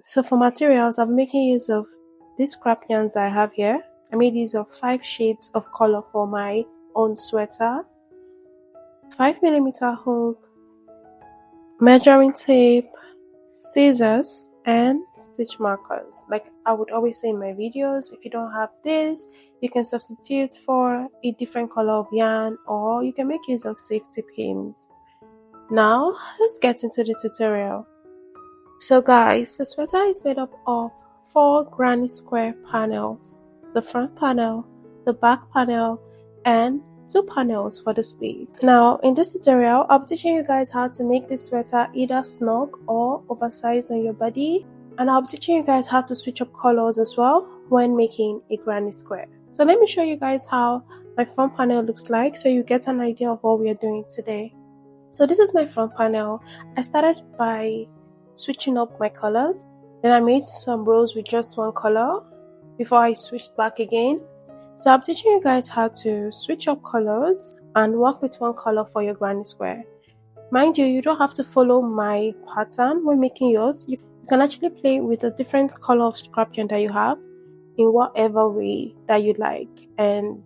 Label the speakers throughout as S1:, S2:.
S1: So for materials, I'm making use of these scrap yarns that I have here. I made use of 5 shades of color for my own sweater, 5mm hook, measuring tape, scissors, and stitch markers. Like I would always say in my videos, if you don't have this, you can substitute for a different color of yarn, or you can make use of safety pins. Now let's get into the tutorial. So guys, the sweater is made up of 4 granny square panels: the front panel, the back panel, and 2 panels for the sleeve. Now in this tutorial, I'll be teaching you guys how to make this sweater either snug or oversized on your body, and I'll be teaching you guys how to switch up colors as well when making a granny square. So let me show you guys how my front panel looks like so you get an idea of what we are doing today. So this is my front panel. I started by switching up my colors, then I made some rows with just one color before I switched back again. So I'm teaching you guys how to switch up colors and work with one color for your granny square. Mind you, you don't have to follow my pattern when making yours. You can actually play with a different color of scrap yarn that you have in whatever way that you like and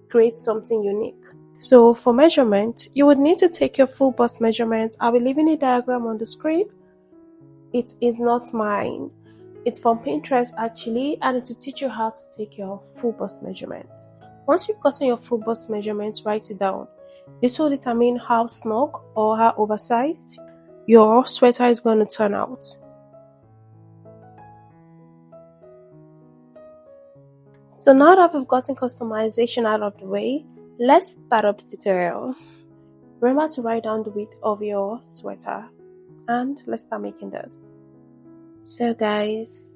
S1: create something unique. So for measurement, you would need to take your full bust measurement. I'll be leaving a diagram on the screen. It is not mine. It's from Pinterest actually, and it's to teach you how to take your full bust measurement. Once you've gotten your full bust measurement, write it down. This will determine how snug or how oversized your sweater is going to turn out. So now that we've gotten customization out of the way, let's start up the tutorial. Remember to write down the width of your sweater, and let's start making this. So guys,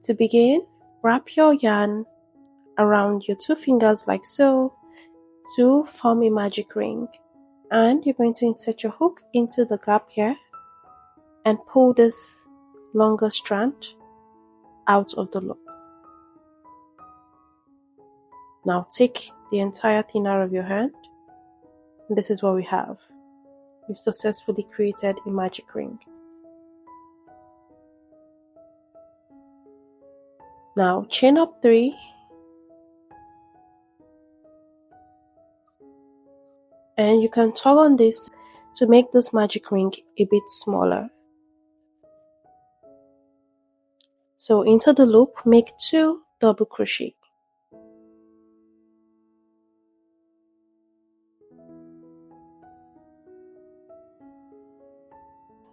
S1: to begin, wrap your yarn around your 2 fingers like so to form a magic ring, and you're going to insert your hook into the gap here and pull this longer strand out of the loop. Now take the entire thing out of your hand, and this is what we have. We've successfully created a magic ring. Now chain up 3 and you can tug on this to make this magic ring a bit smaller. So into the loop, make 2 double crochet.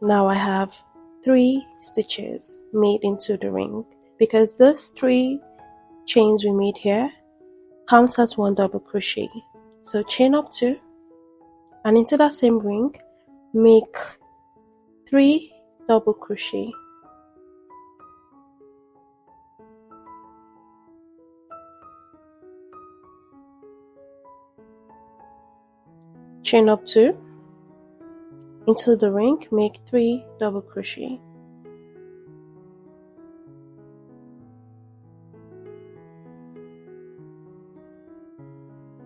S1: Now I have 3 stitches made into the ring, because these 3 chains we made here count as 1 double crochet. So chain up 2 and into that same ring make 3 double crochet. Chain up 2 into the ring, make 3 double crochet.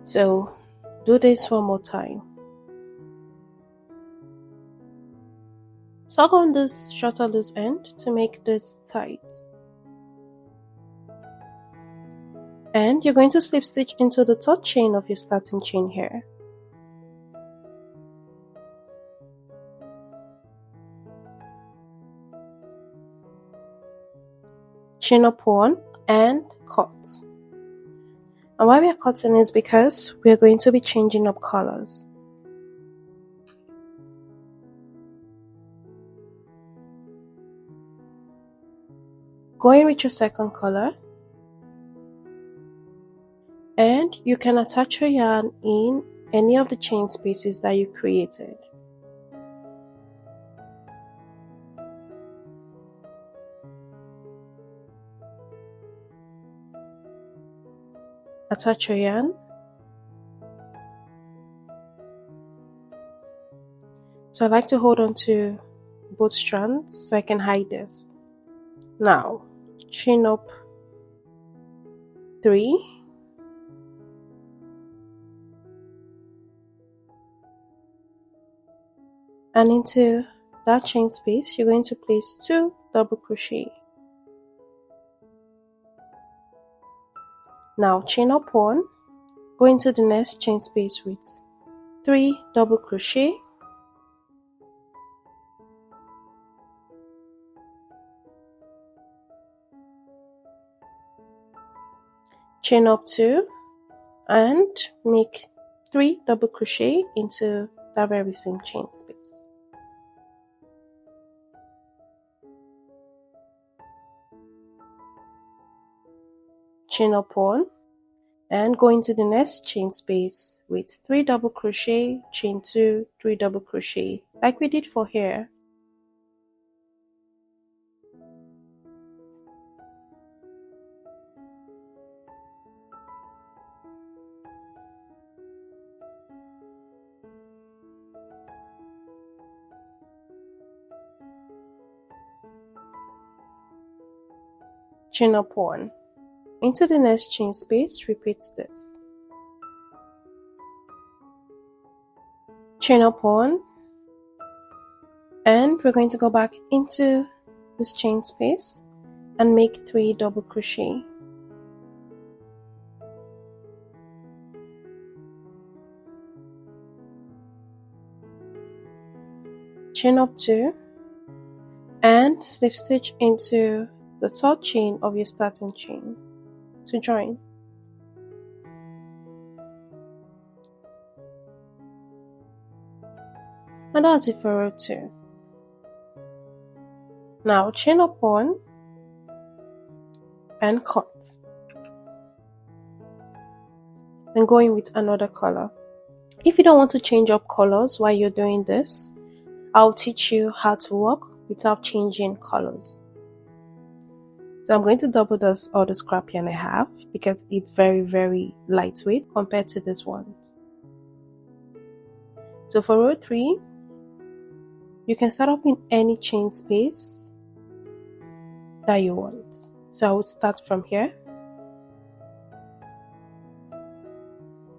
S1: So do this one more time. Tug on this shorter loose end to make this tight. And you're going to slip stitch into the 3rd chain of your starting chain here. Chain up 1 and cut. And why we are cutting is because we are going to be changing up colors. Go in with your 2nd color, and you can attach your yarn in any of the chain spaces that you created. Attach your yarn. So I like to hold on to both strands so I can hide this. Now chain up 3 and into that chain space you're going to place 2 double crochet. Now chain up 1, go into the next chain space with 3 double crochet, chain up 2 and make 3 double crochet into that very same chain space. Chain up 1 and go into the next chain space with 3 double crochet, chain 2, 3 double crochet like we did for here. Chain up 1. Into the next chain space, repeat this. Chain up 1 and we're going to go back into this chain space and make 3 double crochet. Chain up 2 and slip stitch into the third chain of your starting chain to join. And that's it for row 2. Now chain up 1 and cut. Then go in with another color. If you don't want to change up colors while you're doing this, I'll teach you how to work without changing colors. So I'm going to double dust all the scrap yarn I have because it's very lightweight compared to this one. So for row 3, you can start up in any chain space that you want. So I would start from here.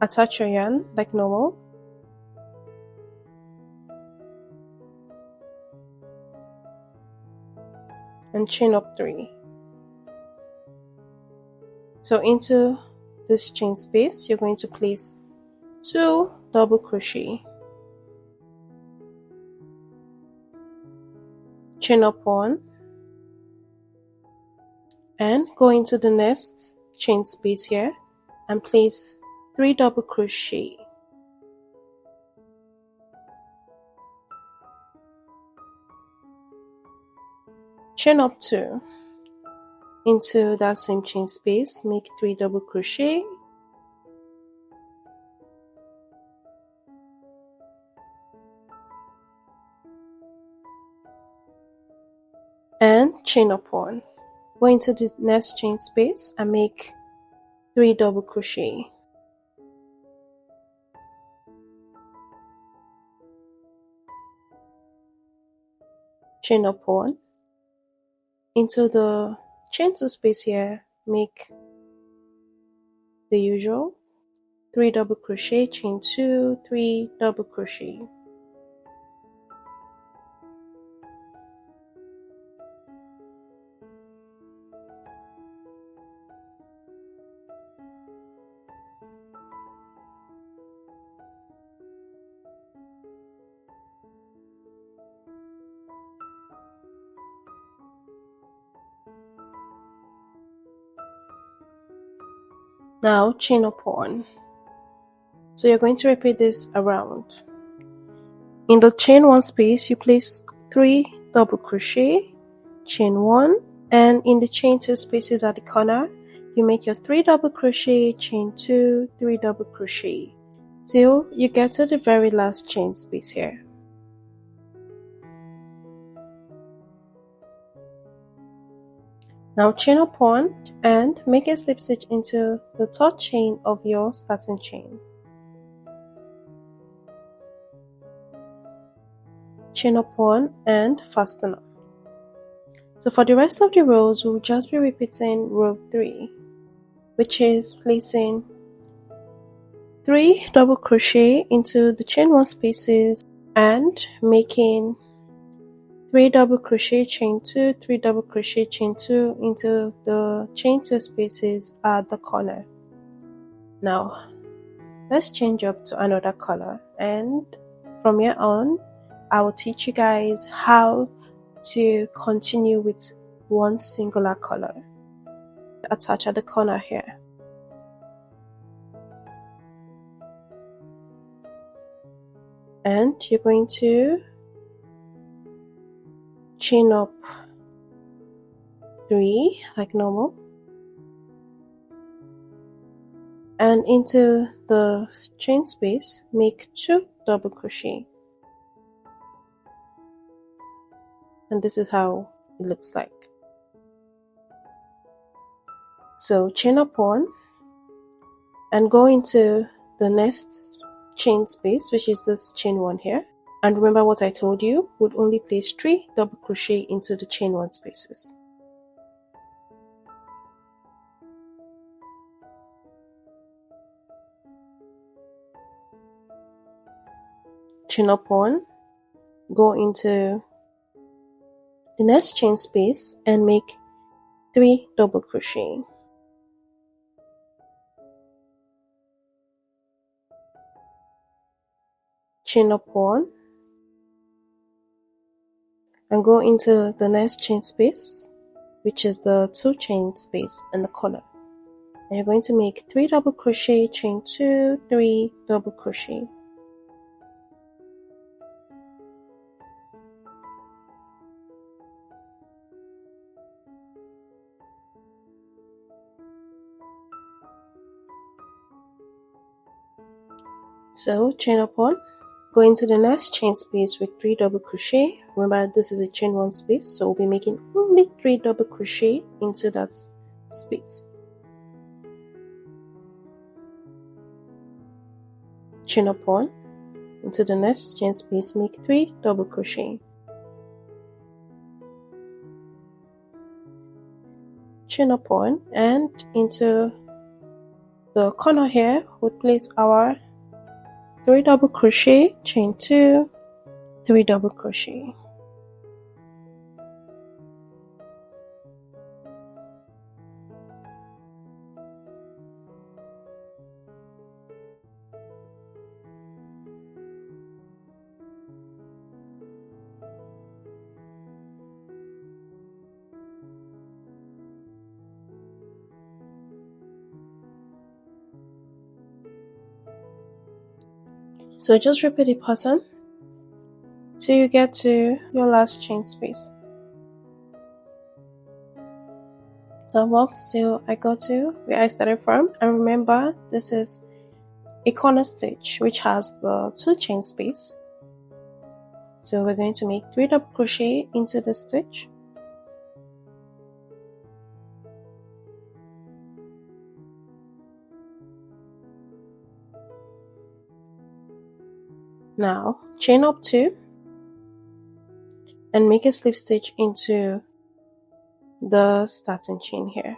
S1: Attach your yarn like normal. And chain up 3. So into this chain space, you're going to place 2 double crochet. Chain up 1 and go into the next chain space here and place 3 double crochet. Chain up 2 into that same chain space, make 3 double crochet, and chain up 1. Go into the next chain space and make 3 double crochet. Chain up 1. Into the chain 2 space here, make the usual 3 double crochet, chain 2, 3 double crochet. Now chain up 1. So you're going to repeat this around. In the chain 1 space, you place 3 double crochet, chain 1, and in the chain 2 spaces at the corner, you make your 3 double crochet, chain 2, 3 double crochet till you get to the very last chain space here. Now chain up 1 and make a slip stitch into the third chain of your starting chain. Chain up 1 and fasten off. So for the rest of the rows, we'll just be repeating row 3, which is placing 3 double crochet into the chain 1 spaces and making 3 double crochet, chain 2, 3 double crochet, chain 2 into the chain 2 spaces at the corner. Now let's change up to another color, and from here on I will teach you guys how to continue with one singular color. Attach at the corner here. And you're going to chain up 3 like normal, and into the chain space make 2 double crochet, and this is how it looks like. So chain up 1 and go into the next chain space, which is this chain 1 here, and remember what I told you, would only place 3 double crochet into the chain 1 spaces. Chain up 1, go into the next chain space and make 3 double crochet. Chain up 1 and go into the next chain space, which is the 2 chain space in the corner, and you're going to make 3 double crochet, chain 2, 3 double crochet. So chain up 1, go into the next chain space with 3 double crochet. Remember this is a chain 1 space, so we'll be making only 3 double crochet into that space. Chain up 1, into the next chain space make 3 double crochet. Chain up 1 and into the corner here we'll place our 3 double crochet, chain 2, 3 double crochet. So just repeat the pattern till you get to your last chain space. So I walked till I got to where I started from, and remember this is a corner stitch which has the 2 chain space. So we're going to make 3 double crochet into the stitch. Now chain up 2 and make a slip stitch into the starting chain here.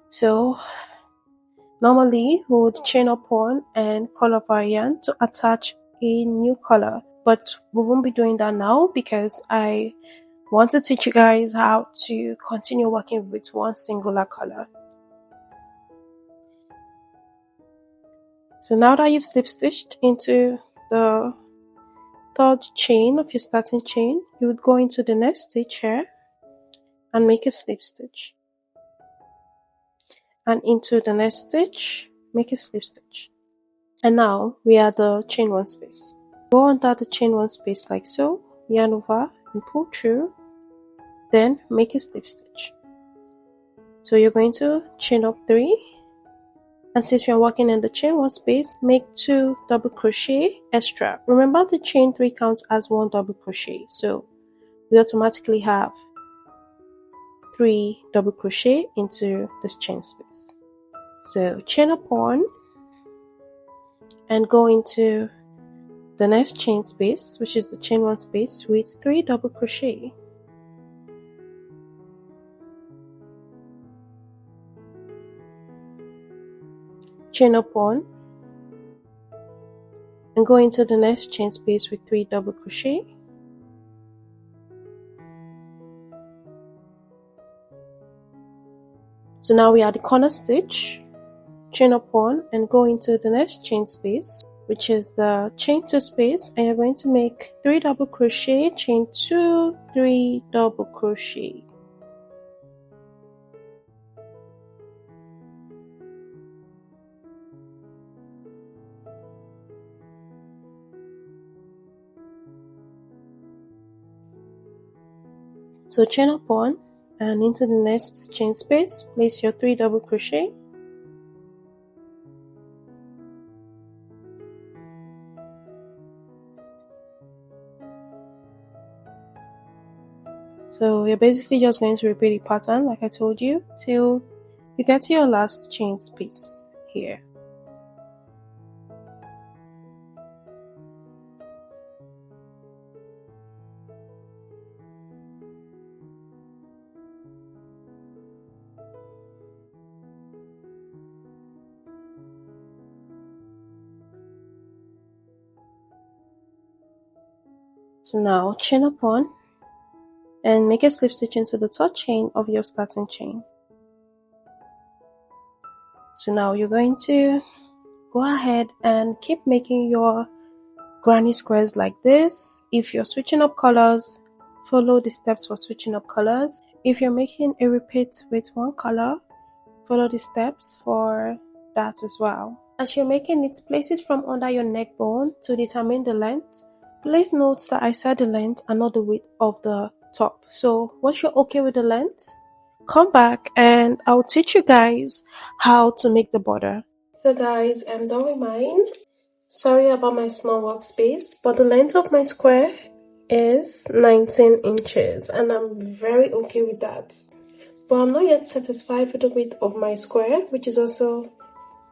S1: So normally we would chain up 1 and call up our yarn to attach a new color, but we won't be doing that now because I want to teach you guys how to continue working with one singular color. So now that you've slip stitched into the 3rd chain of your starting chain, you would go into the next stitch here and make a slip stitch, and into the next stitch make a slip stitch, and now we are the chain 1 space. Go under the chain 1 space like so, yarn over and pull through, then make a slip stitch. So you're going to chain up 3, and since we're working in the chain 1 space, make 2 double crochet extra. Remember the chain 3 counts as 1 double crochet, so we automatically have 3 double crochet into this chain space. So chain up 1 and go into the next chain space, which is the chain 1 space, with 3 double crochet. Chain up 1 and go into the next chain space with 3 double crochet. So now we are the corner stitch, chain up 1 and go into the next chain space, which is the chain 2 space, and you're going to make 3 double crochet, chain 2, 3 double crochet. So chain up 1 and into the next chain space, place your 3 double crochet. So you're basically just going to repeat the pattern like I told you till you get to your last chain space here. So now chain up 1 and make a slip stitch into the third chain of your starting chain. So now you're going to go ahead and keep making your granny squares like this. If you're switching up colors, follow the steps for switching up colors. If you're making a repeat with one color, follow the steps for that as well. As you're making it, place it from under your neck bone to determine the length. Please note that I said the length and not the width of the top. So once you're okay with the length, come back and I'll teach you guys how to make the border. So guys, I'm done with mine. Sorry about my small workspace, but the length of my square is 19 inches and I'm very okay with that. But I'm not yet satisfied with the width of my square, which is also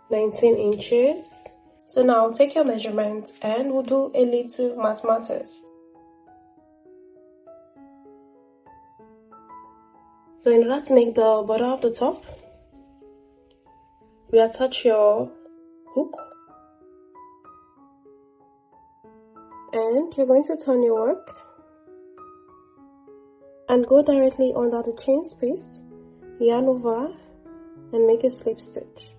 S1: 19 inches. So now take your measurement and we'll do a little mathematics. So in order to make the border of the top, we attach your hook and you're going to turn your work and go directly under the chain space, yarn over and make a slip stitch.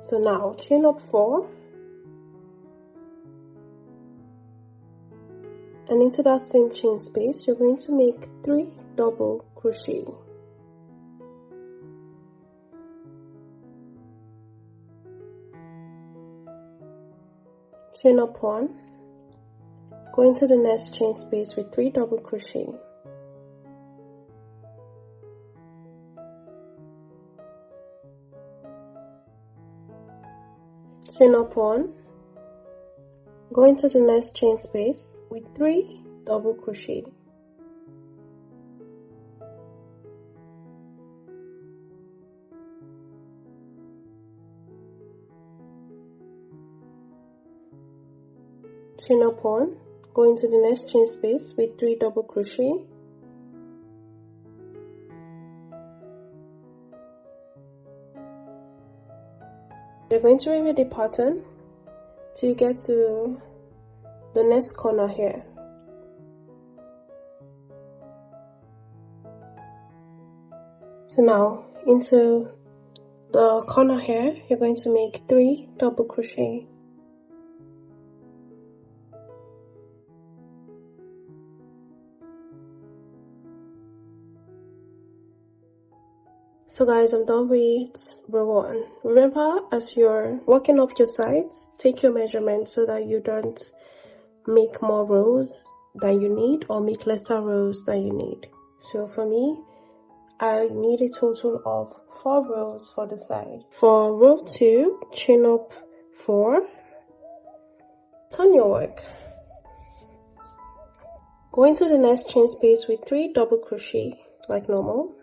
S1: So now chain up 4 and into that same chain space you're going to make 3 double crochet. Chain up 1, go into the next chain space with 3 double crochet. Chain up 1, go into the next chain space with 3 double crochet. Chain up 1, go into the next chain space with 3 double crochet. You're going to repeat the pattern till you get to the next corner here. So now into the corner here you're going to make 3 double crochet. So guys, I'm done with row 1. Remember, as you're working up your sides, take your measurement so that you don't make more rows than you need or make lesser rows than you need. So for me, I need a total of 4 rows for the side. For row 2, chain up 4, turn your work, go into the next chain space with 3 double crochet like normal.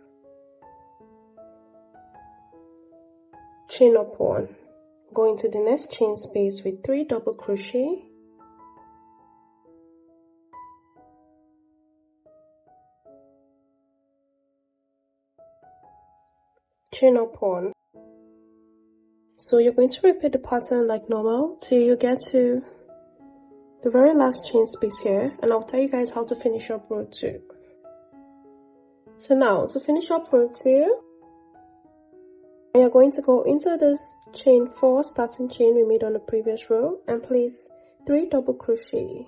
S1: Chain up 1, go into the next chain space with 3 double crochet. Chain up 1. So you're going to repeat the pattern like normal till you get to the very last chain space here, and I'll tell you guys how to finish up row 2. So now to finish up row 2, you're going to go into this chain 4 starting chain we made on the previous row and place 3 double crochet.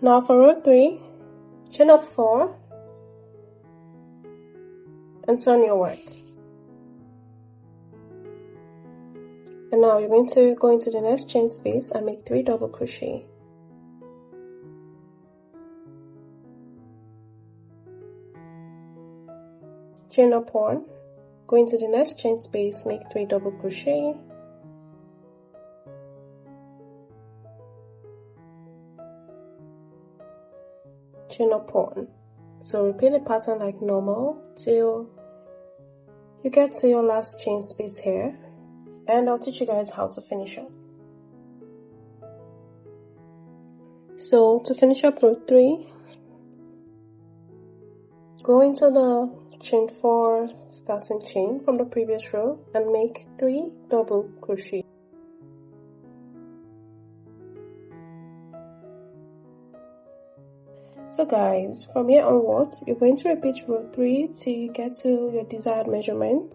S1: Now for row 3, chain up 4 and turn your work. And now you're going to go into the next chain space and make 3 double crochet. Chain up 1, go into the next chain space, make 3 double crochet. Chain up 1. So repeat the pattern like normal till you get to your last chain space here, and I'll teach you guys how to finish up. So to finish up row 3, go into the chain 4 starting chain from the previous row and make 3 double crochet. So guys, from here onwards, you're going to repeat row 3 till you get to your desired measurement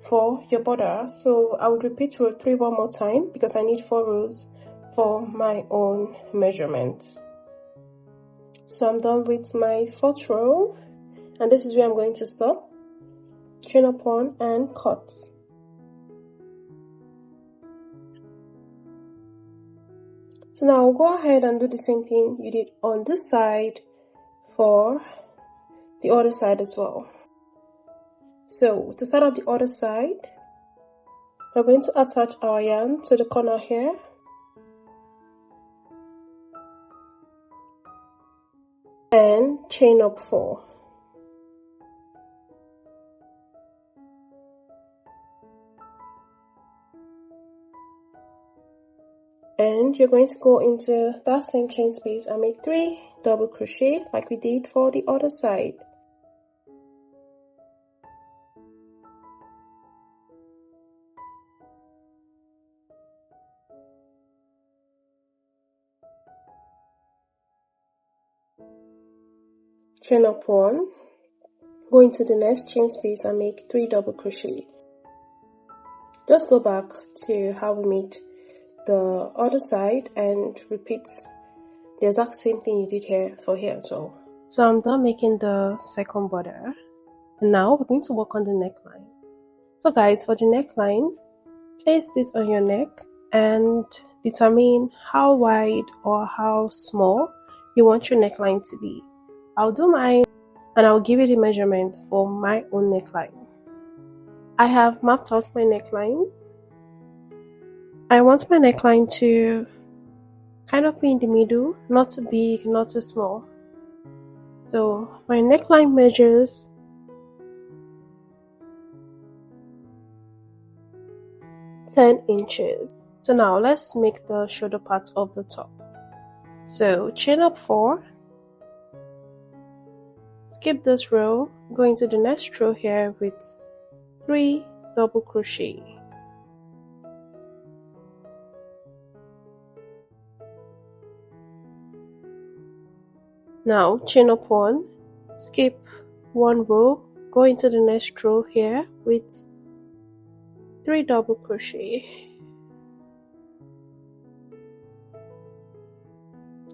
S1: for your border. So I would repeat row 3 one more time because I need 4 rows for my own measurements. So I'm done with my 4th row, and this is where I'm going to stop. Chain up 1 and cut. So now go ahead and do the same thing you did on this side for the other side as well. So to start off the other side, we're going to attach our yarn to the corner here. And chain up 4. And you're going to go into that same chain space and make 3 double crochet like we did for the other side. Chain up 1, go into the next chain space and make 3 double crochet. Just go back to how we made the other side and repeat the exact same thing you did here for here as well. So I'm done making the second border, and now we're going to work on the neckline. So guys, for the neckline, place this on your neck and determine how wide or how small you want your neckline to be. I'll do mine and I'll give you the measurement for my own neckline. I have mapped out my neckline. I want my neckline to kind of be in the middle, not too big, not too small. So my neckline measures 10 inches. So now let's make the shoulder part of the top. So chain up 4, skip this row, go into the next row here with 3 double crochet. Now chain up 1, skip 1 row, go into the next row here with 3 double crochet.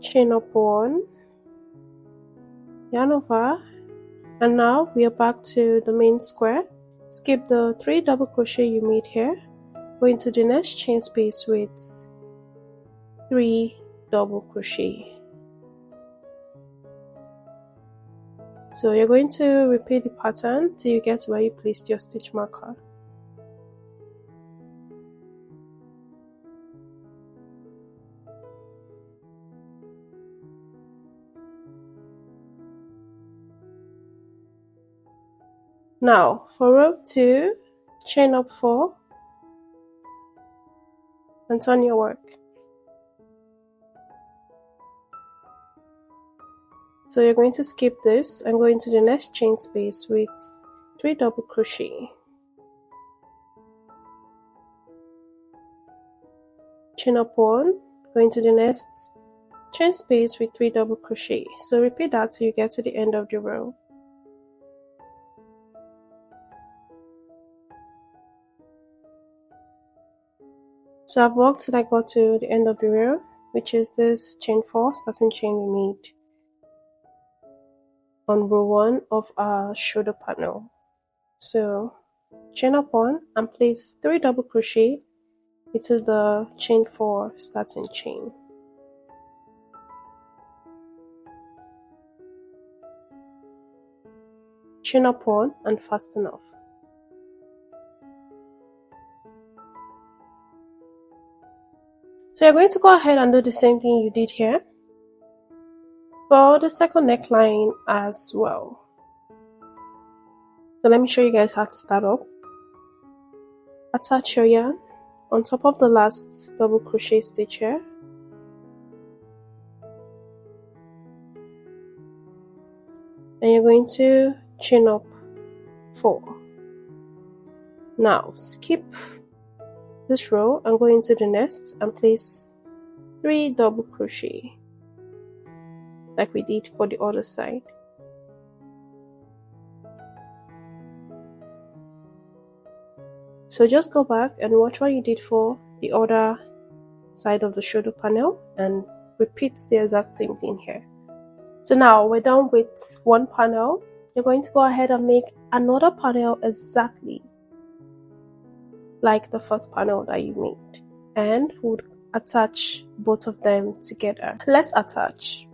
S1: Chain up 1, yarn over, and now we are back to the main square. Skip the 3 double crochet you made here, go into the next chain space with 3 double crochet. So you're going to repeat the pattern till you get where you placed your stitch marker. Now for row 2, chain up 4 and turn your work. So you're going to skip this and go into the next chain space with 3 double crochet. Chain up 1, go into the next chain space with 3 double crochet. So repeat that till you get to the end of the row. So I've worked till I got to the end of the row, which is this chain 4 starting chain we made on row 1 of our shoulder panel. So chain up 1 and place 3 double crochet into the chain 4 starting chain. Chain up 1 and fasten off. So you're going to go ahead and do the same thing you did here for the second neckline as well. So let me show you guys how to start up. Attach your yarn on top of the last double crochet stitch here. And you're going to chain up 4. Now skip this row and go into the next and place 3 double crochet like we did for the other side. So just go back and watch what you did for the other side of the shoulder panel and repeat the exact same thing here. So now we're done with one panel. You're going to go ahead and make another panel exactly like the first panel that you made, and we'll attach both of them together. Let's attach,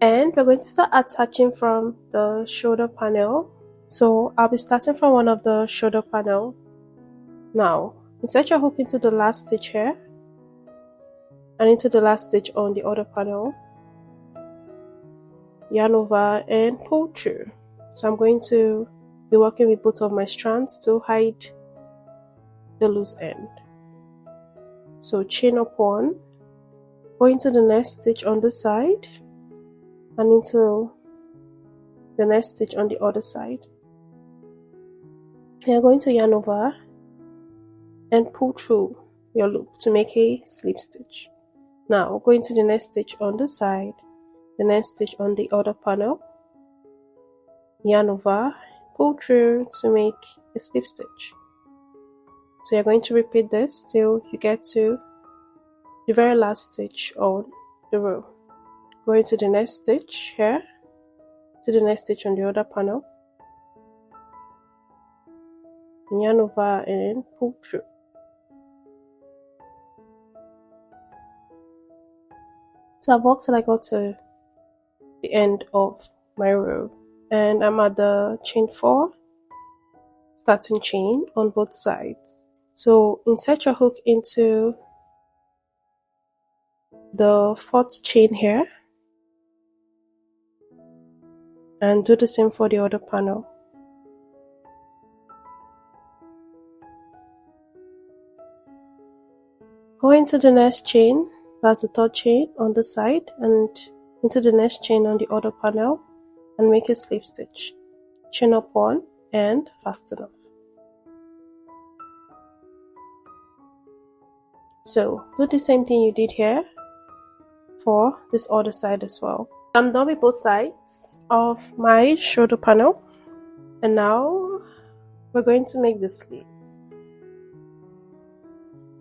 S1: and we're going to start attaching from the shoulder panel. So I'll be starting from one of the shoulder panel. Now insert your hook into the last stitch here and into the last stitch on the other panel, yarn over and pull through. So I'm going to be working with both of my strands to hide the loose end. So chain up 1, go into the next stitch on the side and into the next stitch on the other side. You're going to yarn over and pull through your loop to make a slip stitch. Now go into the next stitch on the side, the next stitch on the other panel, yarn over, pull through to make a slip stitch. So you're going to repeat this till you get to the very last stitch on the row. Go into the next stitch here, to the next stitch on the other panel, yarn over and pull through. So I've worked till I got to the end of my row, and I'm at the chain 4 starting chain on both sides. So insert your hook into the 4th chain here and do the same for the other panel. Go into the next chain, that's the 3rd chain on the side, and into the next chain on the other panel and make a slip stitch. Chain up 1 and fasten off. So do the same thing you did here for this other side as well. I'm done with both sides of my shoulder panel, and now we're going to make the sleeves.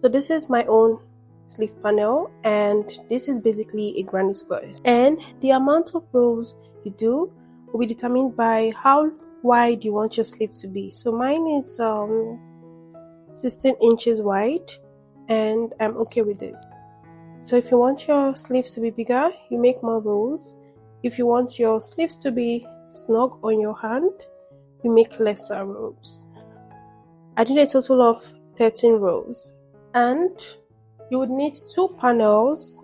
S1: So this is my own sleeve panel, and this is basically a granny square, and the amount of rows you do will be determined by how wide you want your sleeve to be. So mine is 16 inches wide, and I'm okay with this. So if you want your sleeves to be bigger, you make more rows. If you want your sleeves to be snug on your hand, you make lesser rows. I did a total of 13 rows, and you would need 2 panels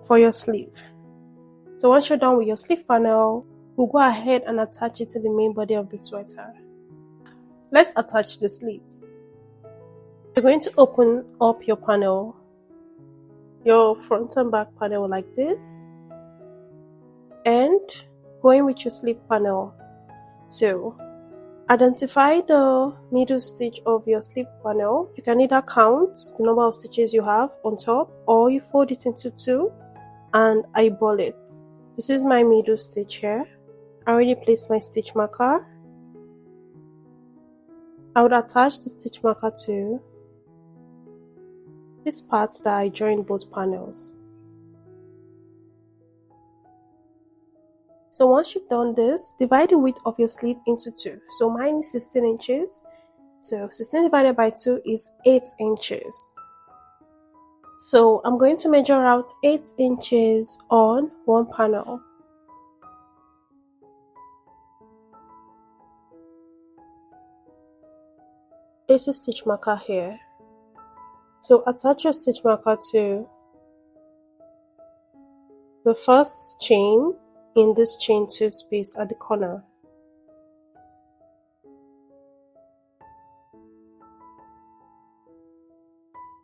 S1: for your sleeve. So once you're done with your sleeve panel, we'll go ahead and attach it to the main body of the sweater. Let's attach the sleeves. You're going to open up your panel your front and back panel like this, and going with your sleeve panel. So identify the middle stitch of your sleeve panel. You can either count the number of stitches you have on top, or you fold it into two and eyeball it. This is my middle stitch here. I already placed my stitch marker. I would attach the stitch marker to this part that I joined both panels. So once you've done this, divide the width of your sleeve into two. So mine is 16 inches. So 16 divided by 2 is 8 inches. So I'm going to measure out 8 inches on one panel. Place a stitch marker here. So attach your stitch marker to the first chain in this chain 2 space at the corner.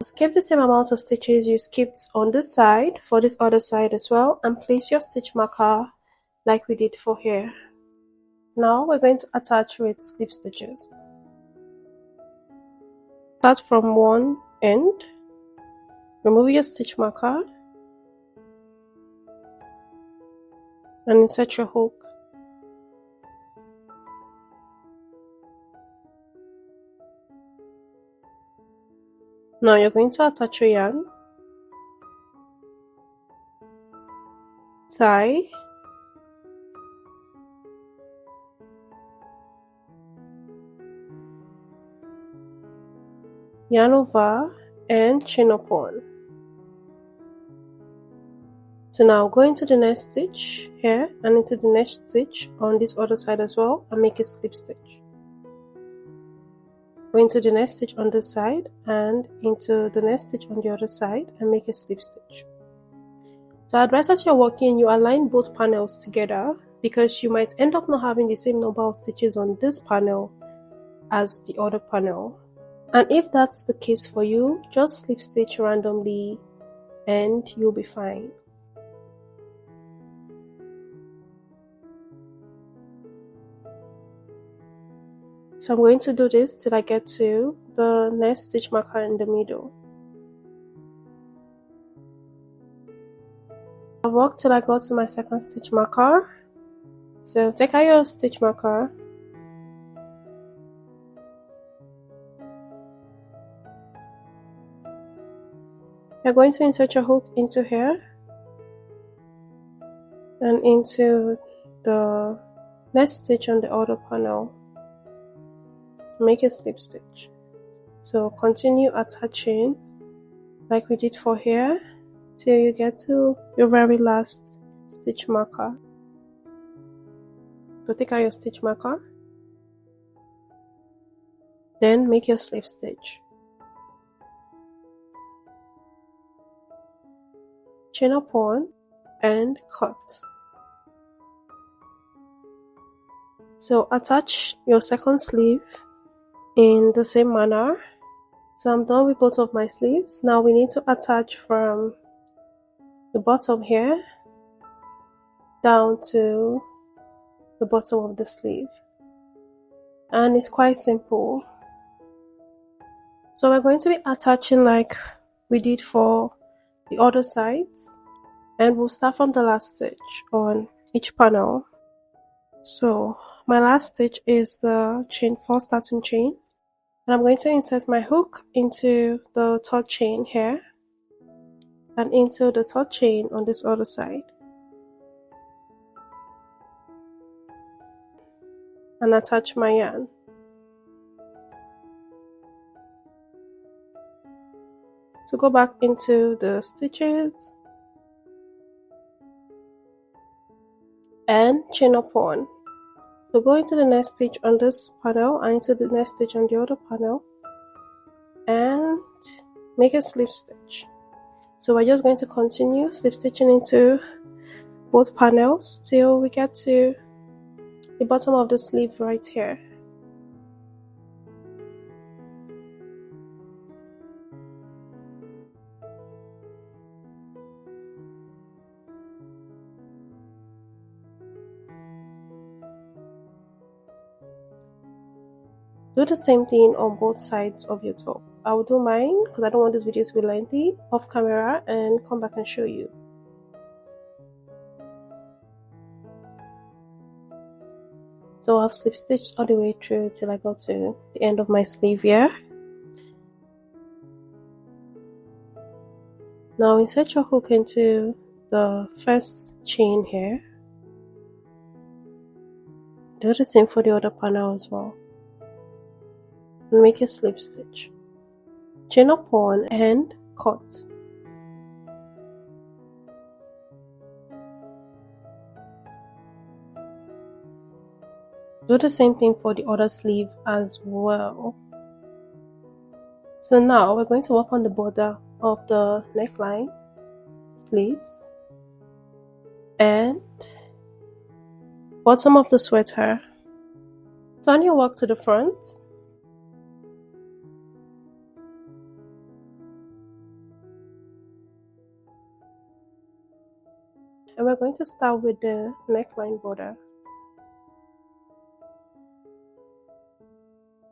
S1: Skip the same amount of stitches you skipped on this side for this other side as well, and place your stitch marker like we did for here. Now we're going to attach with slip stitches. Start from one end, remove your stitch marker, and insert your hook. Now you're going to attach your yarn, tie, yarn over, and chain up on. So now go into the next stitch here and into the next stitch on this other side as well, and make a slip stitch. Go into the next stitch on this side and into the next stitch on the other side and make a slip stitch. So I advise as you're working, you align both panels together, because you might end up not having the same number of stitches on this panel as the other panel. And if that's the case for you, just slip stitch randomly and you'll be fine. So I'm going to do this till I get to the next stitch marker in the middle. I'll work till I go to my second stitch marker. So take out your stitch marker. You're going to insert your hook into here and into the next stitch on the other panel. Make a slip stitch. So continue attaching like we did for here till you get to your very last stitch marker. So take out your stitch marker, then make your slip stitch. Chain up on and cut. So attach your second sleeve in the same manner. So I'm done with both of my sleeves. Now we need to attach from the bottom here down to the bottom of the sleeve, and it's quite simple. So we're going to be attaching like we did for the other sides, and we'll start from the last stitch on each panel. So my last stitch is the chain 4 starting chain, and I'm going to insert my hook into the third chain here and into the third chain on this other side, and attach my yarn. So go back into the stitches and chain up one. So go into the next stitch on this panel and into the next stitch on the other panel and make a slip stitch. So we're just going to continue slip stitching into both panels till we get to the bottom of the sleeve right here. Do the same thing on both sides of your top. I will do mine because I don't want this video to be lengthy off camera and come back and show you. So I've slip stitched all the way through till I got to the end of my sleeve here. Now insert your hook into the first chain here. Do the same for the other panel as well. And make a slip stitch. Chain up one and cut. Do the same thing for the other sleeve as well. So now we're going to work on the border of the neckline, sleeves, and bottom of the sweater. Turn your work to the front. And we're going to start with the neckline border.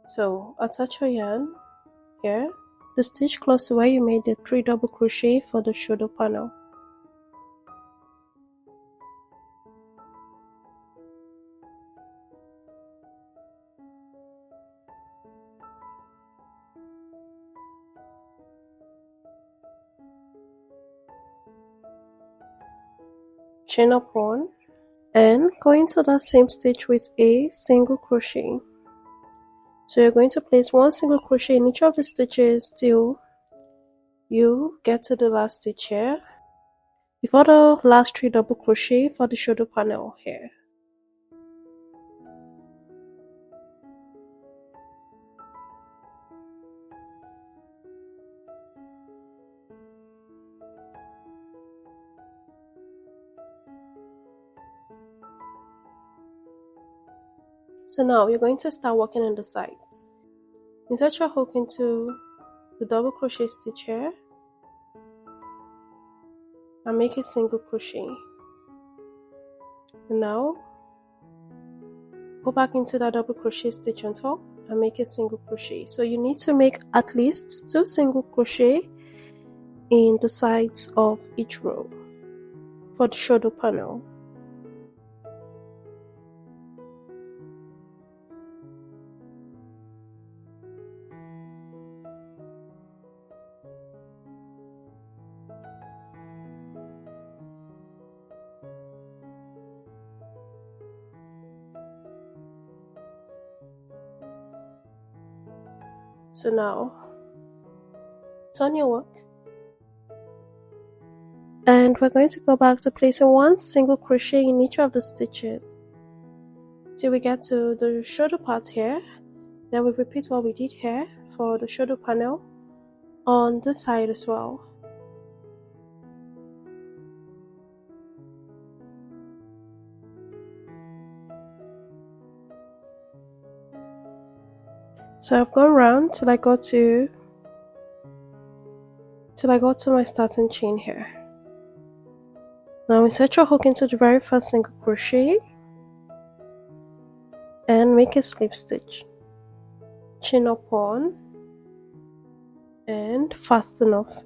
S1: So attach your yarn here, the stitch close to where you made the 3 double crochet for the shoulder panel. Chain up one and go into that same stitch with a single crochet. So you're going to place 1 single crochet in each of the stitches till you get to the last stitch here before the last 3 double crochet for the shoulder panel here. So now you're going to start working on the sides. Insert your hook into the double crochet stitch here and make a single crochet. And now go back into that double crochet stitch on top and make a single crochet. So you need to make at least 2 single crochet in the sides of each row for the shoulder panel. So now turn your work and we're going to go back to placing 1 single crochet in each of the stitches till we get to the shoulder part here. Then we repeat what we did here for the shoulder panel on this side as well. So I've gone round till I got to my starting chain here. Now insert your hook into the very first single crochet and make a slip stitch. Chain up one and fasten off.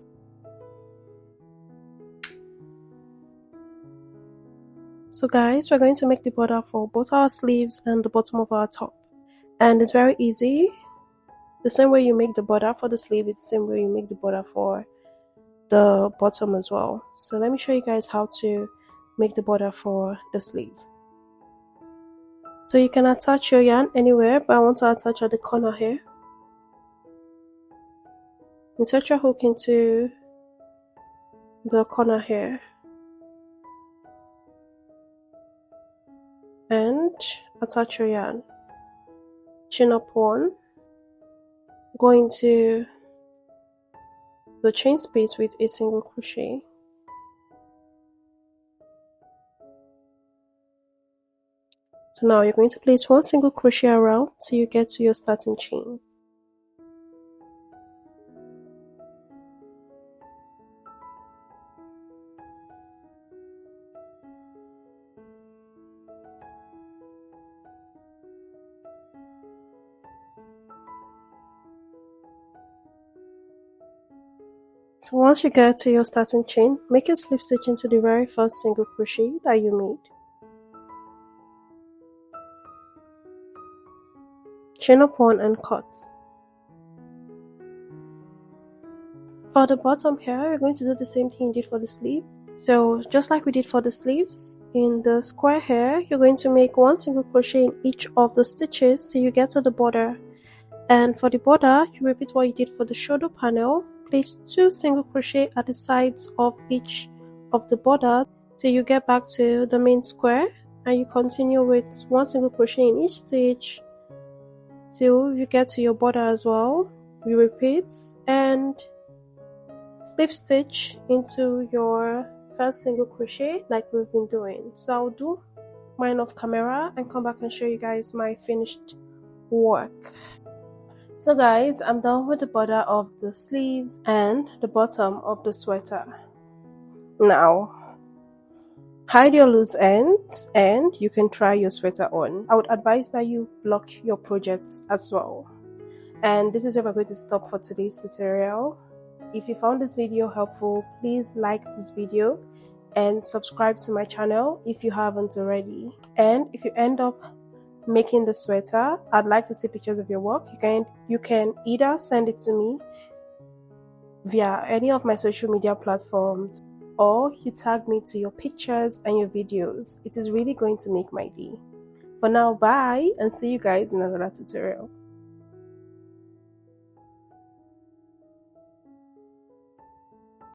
S1: So guys, we're going to make the border for both our sleeves and the bottom of our top. And it's very easy. The same way you make the border for the sleeve is the same way you make the border for the bottom as well. So let me show you guys how to make the border for the sleeve. So you can attach your yarn anywhere, but I want to attach at the corner here. Insert your hook into the corner here and attach your yarn. Chain up one, go into the chain space with a single crochet. So now you're going to place 1 single crochet around till you get to your starting chain. So once you get to your starting chain, make a slip stitch into the very first single crochet that you made. Chain up 1 and cut. For the bottom here, you're going to do the same thing you did for the sleeve. So just like we did for the sleeves, in the square here, you're going to make 1 single crochet in each of the stitches till you get to the border. And for the border, you repeat what you did for the shoulder panel. Place 2 single crochet at the sides of each of the border till you get back to the main square, and you continue with 1 single crochet in each stitch till you get to your border as well. You repeat and slip stitch into your first single crochet like we've been doing. So I'll do mine off camera and come back and show you guys my finished work. So guys, I'm done with the border of the sleeves and the bottom of the sweater. Now hide your loose ends and you can try your sweater on. I would advise that you block your projects as well. And this is where we're going to stop for today's tutorial. If you found this video helpful, please like this video and subscribe to my channel if you haven't already. And if you end up making the sweater, I'd like to see pictures of your work. You can either send it to me via any of my social media platforms, or you tag me to your pictures and your videos. It is really going to make my day. For now, bye, and see you guys in another tutorial.